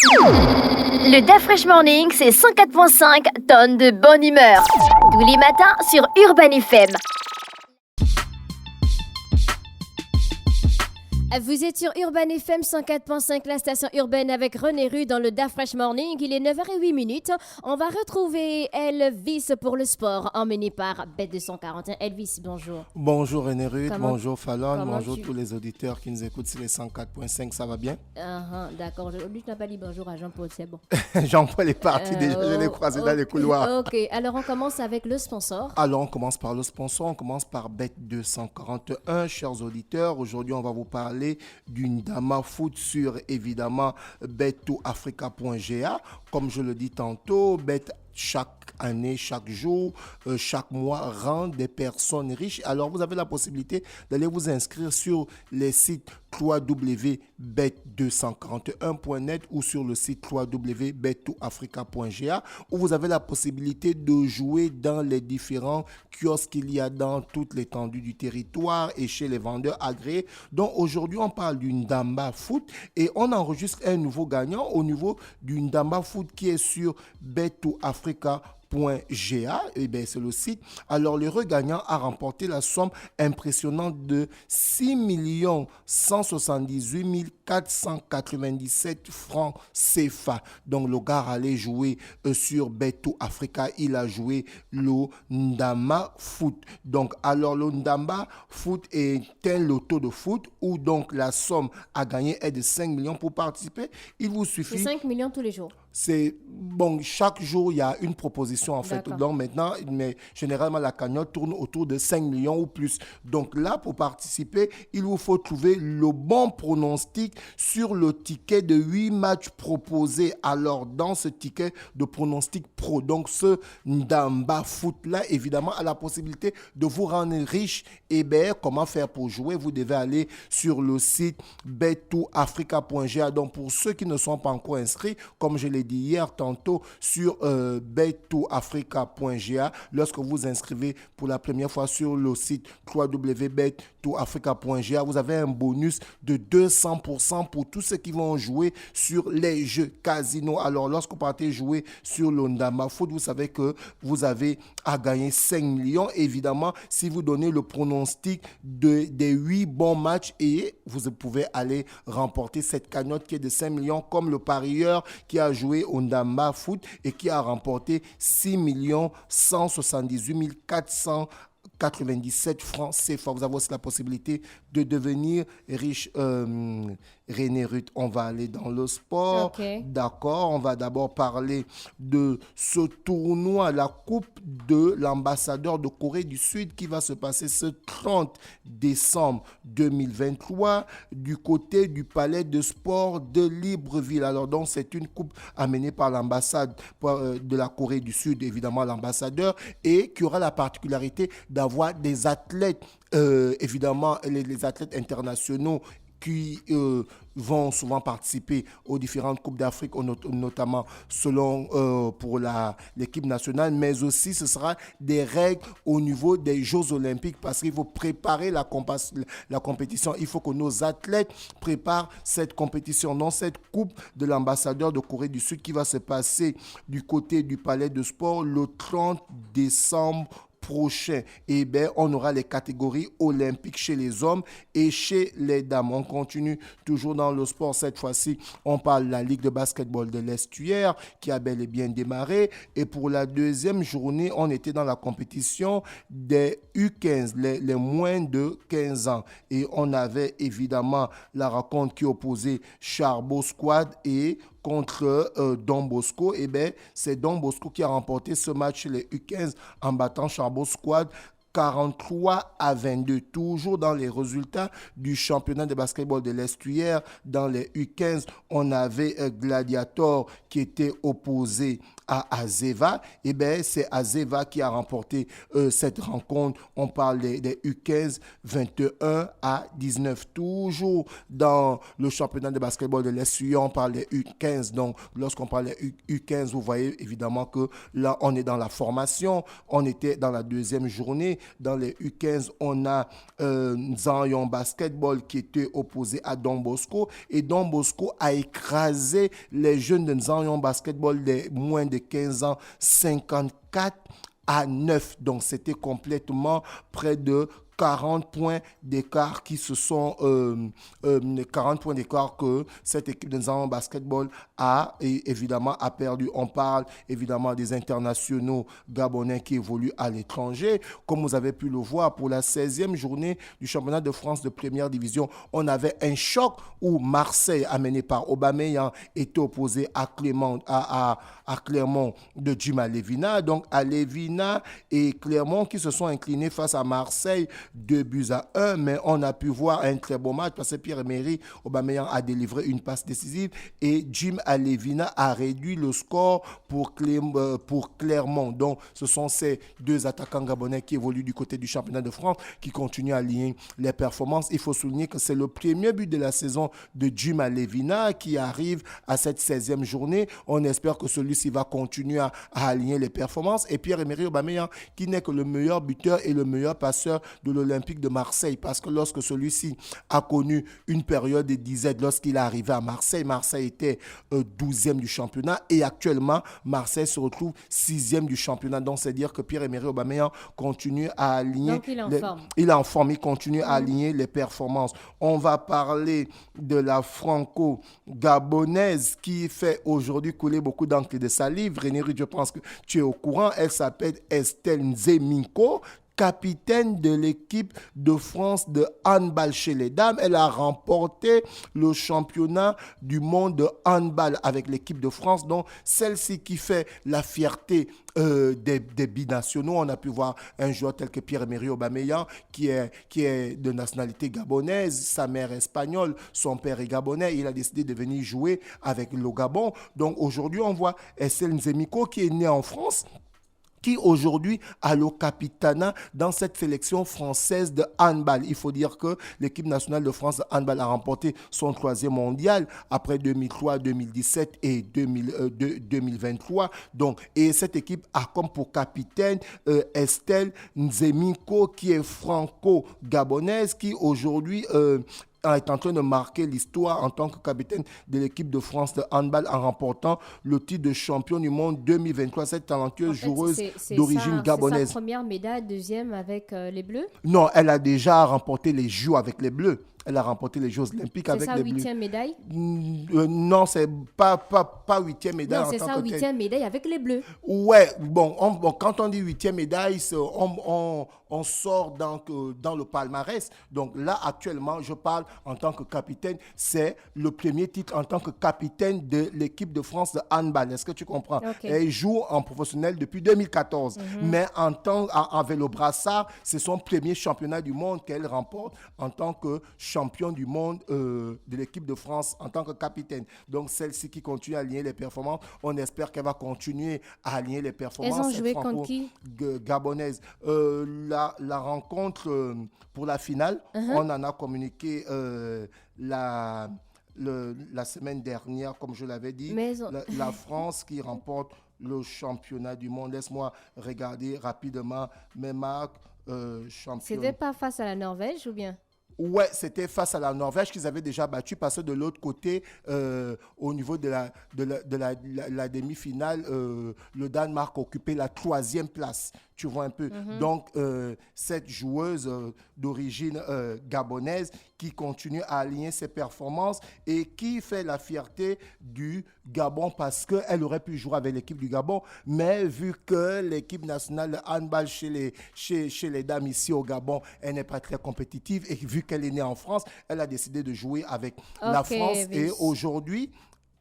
Le DAF Fresh Morning, c'est 104.5 tonnes de bonne humeur. Tous les matins sur Urban FM. Vous êtes sur Urban FM 104.5, la station urbaine avec René Rue dans le DAF Fresh Morning. Il est 9h08. On va retrouver Elvis pour le sport, emmené par Bet241. Elvis, bonjour. Bonjour René Rue, bonjour Fallon, bonjour tu... tous les auditeurs qui nous écoutent sur les 104.5, ça va bien? D'accord, lui tu n'as pas dit bonjour à Jean-Paul, c'est bon. Jean-Paul est parti déjà, je l'ai croisé dans les couloirs. Ok, alors on commence avec le sponsor. Alors on commence par le sponsor, on commence par Bet241. Chers auditeurs, aujourd'hui on va vous parler d'une Dama Foot sur évidemment bet2africa.ga. Comme je le dis tantôt, chaque année, chaque jour, chaque mois rend des personnes riches. Alors vous avez la possibilité d'aller vous inscrire sur les sites www.bet241.net ou sur le site www.bet2africa.ga où vous avez la possibilité de jouer dans les différents kiosques qu'il y a dans toute l'étendue du territoire et chez les vendeurs agréés. Donc aujourd'hui on parle d'une Damba Foot et on enregistre un nouveau gagnant au niveau d'une Damba Foot qui est sur bet2africa.ga. Et bien, c'est le site. Alors, le regagnant a remporté la somme impressionnante de 6 178 497 francs CFA. Donc, le gars allait jouer sur Beto Africa. Il a joué le Ndamba Foot. Donc, alors, le Ndamba Foot est un loto de foot où donc la somme à gagner est de 5 millions pour participer. Il vous suffit... C'est 5 millions tous les jours. C'est bon, chaque jour il y a une proposition en fait. Donc maintenant, mais généralement la cagnotte tourne autour de 5 millions ou plus. Donc là, pour participer, il vous faut trouver le bon pronostic sur le ticket de 8 matchs proposés. Alors dans ce ticket de pronostic pro, donc ce Ndamba Foot là, évidemment, a la possibilité de vous rendre riche. Et bien, comment faire pour jouer? Vous devez aller sur le site bet2africa.ga. Donc pour ceux qui ne sont pas encore inscrits, comme je l'ai dit hier tantôt sur bet2africa.ga, lorsque vous vous inscrivez pour la première fois sur le site www.bet2africa.ga, vous avez un bonus de 200% pour tous ceux qui vont jouer sur les jeux casino. Alors lorsque vous partez jouer sur le Ndamba Foot, vous savez que vous avez à gagner 5 millions. Évidemment, si vous donnez le pronostic des 8 bons matchs, et vous pouvez aller remporter cette cagnotte qui est de 5 millions, comme le parieur qui a joué au Ndamba Foot et qui a remporté 6 178 497 francs CFA. Vous avez aussi la possibilité de devenir riche. René Ruth, on va aller dans le sport. Okay. D'accord, on va d'abord parler de ce tournoi, la Coupe de l'ambassadeur de Corée du Sud qui va se passer ce 30 décembre 2023 du côté du palais de sport de Libreville. Alors donc c'est une coupe amenée par l'ambassade de la Corée du Sud, évidemment l'ambassadeur, et qui aura la particularité d'avoir des athlètes, évidemment les athlètes internationaux qui vont souvent participer aux différentes Coupes d'Afrique, notamment selon pour l'équipe nationale, mais aussi ce sera des règles au niveau des Jeux Olympiques parce qu'il faut préparer la compétition. Il faut que nos athlètes préparent cette compétition, non cette Coupe de l'ambassadeur de Corée du Sud qui va se passer du côté du Palais de Sport le 30 décembre prochain. Et bien, on aura les catégories olympiques chez les hommes et chez les dames. On continue toujours dans le sport. Cette fois-ci, on parle de la Ligue de basketball de l'Estuaire qui a bel et bien démarré. Et pour la deuxième journée, on était dans la compétition des U15, les moins de 15 ans. Et on avait évidemment la rencontre qui opposait Charbot Squad et contre Don Bosco. Et bien, c'est Don Bosco qui a remporté ce match, les U15, en battant Charbot Squad 43-22, toujours dans les résultats du championnat de basketball de l'Estuaire. Dans les U15, on avait Gladiator qui était opposé à Azeva. Et bien, c'est Azeva qui a remporté cette rencontre. On parle des U15, 21-19. Toujours dans le championnat de basketball de l'Estuaire, on parle des U15. Donc, lorsqu'on parle des U15, vous voyez évidemment que là, on est dans la formation. On était dans la deuxième journée. Dans les U15, on a Nzanyon Basketball qui était opposé à Don Bosco. Et Don Bosco a écrasé les jeunes de Nzanyon Basketball de moins de 15 ans, 54-9. Donc, c'était complètement près de 40 points d'écart qui se sont 40 points d'écart que cette équipe de Nzanyon Basketball a et évidemment a perdu. On parle évidemment des internationaux gabonais qui évoluent à l'étranger. Comme vous avez pu le voir, pour la 16e journée du championnat de France de première division, on avait un choc où Marseille, amené par Aubameyang, était opposé à Clermont de Jim Alevina. Donc Alevina et Clermont qui se sont inclinés face à Marseille 2-1, mais on a pu voir un très beau match parce que Pierre-Emerick Aubameyang a délivré une passe décisive et Jim Alevina a réduit le score pour Clermont. Donc, ce sont ces deux attaquants gabonais qui évoluent du côté du championnat de France qui continuent à aligner les performances. Il faut souligner que c'est le premier but de la saison de Jim Alevina qui arrive à cette 16e journée. On espère que celui-ci va continuer à aligner les performances. Et Pierre-Emerick Aubameyang qui n'est que le meilleur buteur et le meilleur passeur de l'Olympique de Marseille, parce que lorsque celui-ci a connu une période de disette, lorsqu'il est arrivé à Marseille, Marseille était 12e du championnat et actuellement Marseille se retrouve 6e du championnat. Donc c'est dire que Pierre-Emerick Aubameyang continue à aligner. Donc il est en forme. Il est en forme, il continue à aligner les performances. On va parler de la franco-gabonaise qui fait aujourd'hui couler beaucoup d'encre et de salive. René Rude, je pense que tu es au courant. Elle s'appelle Estelle Nzeminko, capitaine de l'équipe de France de handball chez les dames. Elle a remporté le championnat du monde de handball avec l'équipe de France. Donc, celle-ci qui fait la fierté des binationaux. On a pu voir un joueur tel que Pierre-Emerick Aubameyang qui est de nationalité gabonaise. Sa mère est espagnole, son père est gabonais. Il a décidé de venir jouer avec le Gabon. Donc, aujourd'hui, on voit Estelle Nzeminko qui est née en France, qui aujourd'hui a le capitanat dans cette sélection française de handball. Il faut dire que l'équipe nationale de France de handball a remporté son 3e mondial après 2003, 2017 et 2023. Donc, et cette équipe a comme pour capitaine Estelle Nzeminko qui est franco-gabonaise, qui aujourd'hui est en train de marquer l'histoire en tant que capitaine de l'équipe de France de handball en remportant le titre de champion du monde 2023. Cette talentueuse joueuse d'origine gabonaise. C'est sa première médaille, deuxième avec les Bleus? Non, elle a déjà remporté les Jeux avec les Bleus. Elle a remporté les Jeux olympiques avec les Bleus. C'est sa 8e médaille? Non, c'est pas 8e médaille. Non, c'est sa 8e médaille avec les Bleus. Ouais, bon, quand on dit 8e médaille, on sort dans le palmarès. Donc là, actuellement, je parle en tant que capitaine. C'est le premier titre en tant que capitaine de l'équipe de France de handball. Est-ce que tu comprends? Okay. Elle joue en professionnel depuis 2014. Mais avec le brassard, c'est son premier championnat du monde qu'elle remporte en tant que champion du monde de l'équipe de France en tant que capitaine. Donc, celle-ci qui continue à aligner les performances, on espère qu'elle va continuer à aligner les performances. Elles ont joué contre qui? Gabonaise. La rencontre pour la finale, on en a communiqué la semaine dernière, comme je l'avais dit. La France qui remporte le championnat du monde. Laisse-moi regarder rapidement mes marques. C'était pas face à la Norvège ou bien? Ouais, c'était face à la Norvège qu'ils avaient déjà battu parce que de l'autre côté, au niveau de la demi-finale, le Danemark occupait la 3e place. Tu vois un peu. Donc, cette joueuse d'origine gabonaise qui continue à aligner ses performances et qui fait la fierté du Gabon parce qu'elle aurait pu jouer avec l'équipe du Gabon, mais vu que l'équipe nationale de handball chez les dames ici au Gabon, elle n'est pas très compétitive et vu qu'elle est née en France, elle a décidé de jouer avec la France. Et aujourd'hui,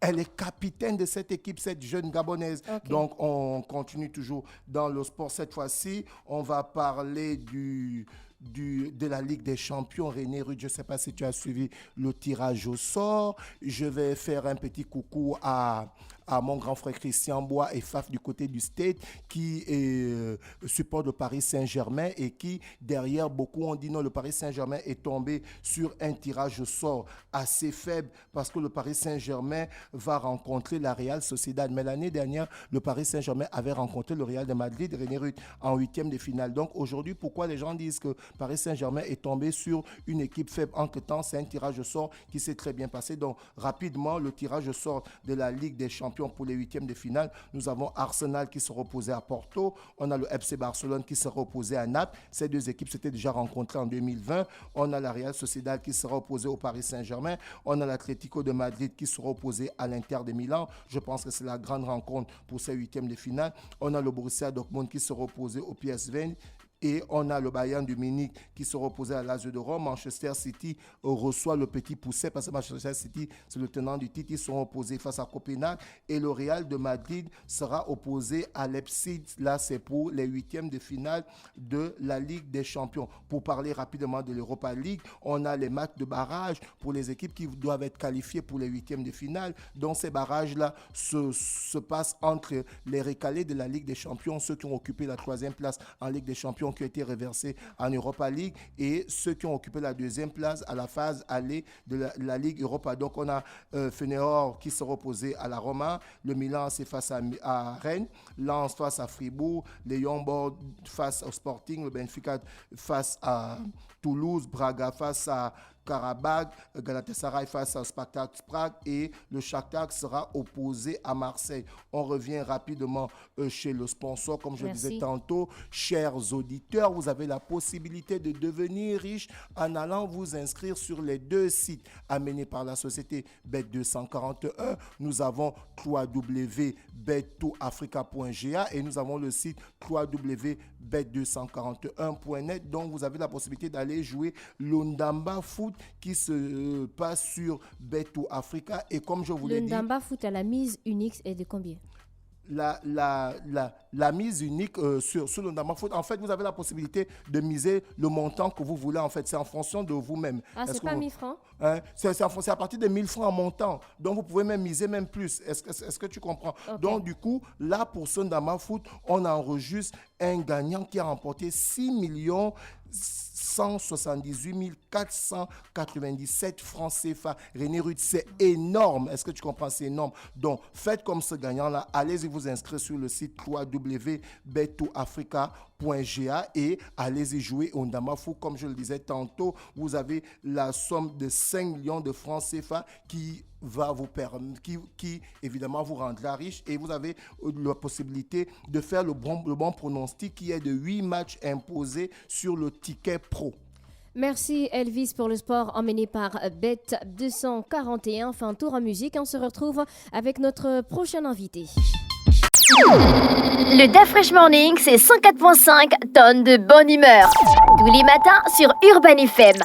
elle est capitaine de cette équipe, cette jeune gabonaise. Donc, on continue toujours dans le sport. Cette fois-ci, on va parler de la Ligue des Champions. René Rude, je ne sais pas si tu as suivi le tirage au sort. Je vais faire un petit coucou à à mon grand frère Christian Bois et Faf du côté du State qui supporte le Paris Saint-Germain et qui, derrière, beaucoup ont dit non, le Paris Saint-Germain est tombé sur un tirage au sort assez faible parce que le Paris Saint-Germain va rencontrer la Real Sociedad. Mais l'année dernière, le Paris Saint-Germain avait rencontré le Real de Madrid, René Ruth, en huitième de finale. Donc aujourd'hui, pourquoi les gens disent que Paris Saint-Germain est tombé sur une équipe faible? Entre-temps, c'est un tirage au sort qui s'est très bien passé. Donc rapidement, le tirage au sort de la Ligue des Champions pour les huitièmes de finale. Nous avons Arsenal qui sera opposé à Porto. On a le FC Barcelone qui sera opposé à Naples. Ces deux équipes s'étaient déjà rencontrées en 2020. On a la Real Sociedad qui sera opposée au Paris Saint-Germain. On a l'Atlético de Madrid qui sera opposé à l'Inter de Milan. Je pense que c'est la grande rencontre pour ces huitièmes de finale. On a le Borussia Dortmund qui sera opposé au PSV. Et on a le Bayern de Munich qui sera opposé à Lazio de Rome. Manchester City reçoit le petit pousset parce que Manchester City, c'est le tenant du titre. Ils seront opposés face à Copenhague. Et le Real de Madrid sera opposé à Leipzig. Là, c'est pour les huitièmes de finale de la Ligue des Champions. Pour parler rapidement de l'Europa League, on a les matchs de barrage pour les équipes qui doivent être qualifiées pour les huitièmes de finale. Donc, ces barrages-là se passent entre les recalés de la Ligue des Champions, ceux qui ont occupé la troisième place en Ligue des Champions, qui a été reversé en Europa League, et ceux qui ont occupé la deuxième place à la phase aller de la Ligue Europa. Donc on a Feyenoord qui sera opposé à la Roma, le Milan c'est face à Rennes, Lens face à Fribourg, les Young Boys face au Sporting, le Benfica face à Toulouse, Braga face à Karabakh, Galatasaray face à Spartak Prague et le Shakhtar sera opposé à Marseille. On revient rapidement chez le sponsor, comme je le disais tantôt. Chers auditeurs, vous avez la possibilité de devenir riche en allant vous inscrire sur les deux sites amenés par la société Bet241. Nous avons www.bet2africa.ga et nous avons le site www.bet241.net. Donc vous avez la possibilité d'aller jouer l'Ondamba Foot qui se passe sur Bet2Africa. Et comme je vous l'ai dit, l'Ondamba Foot à la mise unique est de combien? La mise unique sur l'Ondamba Foot, en fait, vous avez la possibilité de miser le montant que vous voulez. En fait, c'est en fonction de vous-même. Ah, c'est pas 1000 francs? C'est à partir de 1000 francs en montant. Donc, vous pouvez même miser même plus. Est-ce que tu comprends? Okay. Donc, du coup, là, pour ce Ondamba Foot, on enregistre un gagnant qui a remporté 6 178 497 francs CFA. René Ruth, c'est énorme. Est-ce que tu comprends? C'est énorme. Donc, faites comme ce gagnant-là. Allez-y vous inscrire sur le site www.bet2africa.ga et allez-y jouer au Ondamba Foot. Comme je le disais tantôt, vous avez la somme de 5 millions de francs CFA qui va vous permettre, qui évidemment vous rendra riche, et vous avez la possibilité de faire le bon pronostic qui est de 8 matchs imposés sur le ticket pro. Merci Elvis pour le sport emmené par Bet241. Fin tour en musique, on se retrouve avec notre prochain invité. Le Da Fresh Morning, c'est 104.5 tonnes de bonne humeur. Tous les matins sur Urban FM.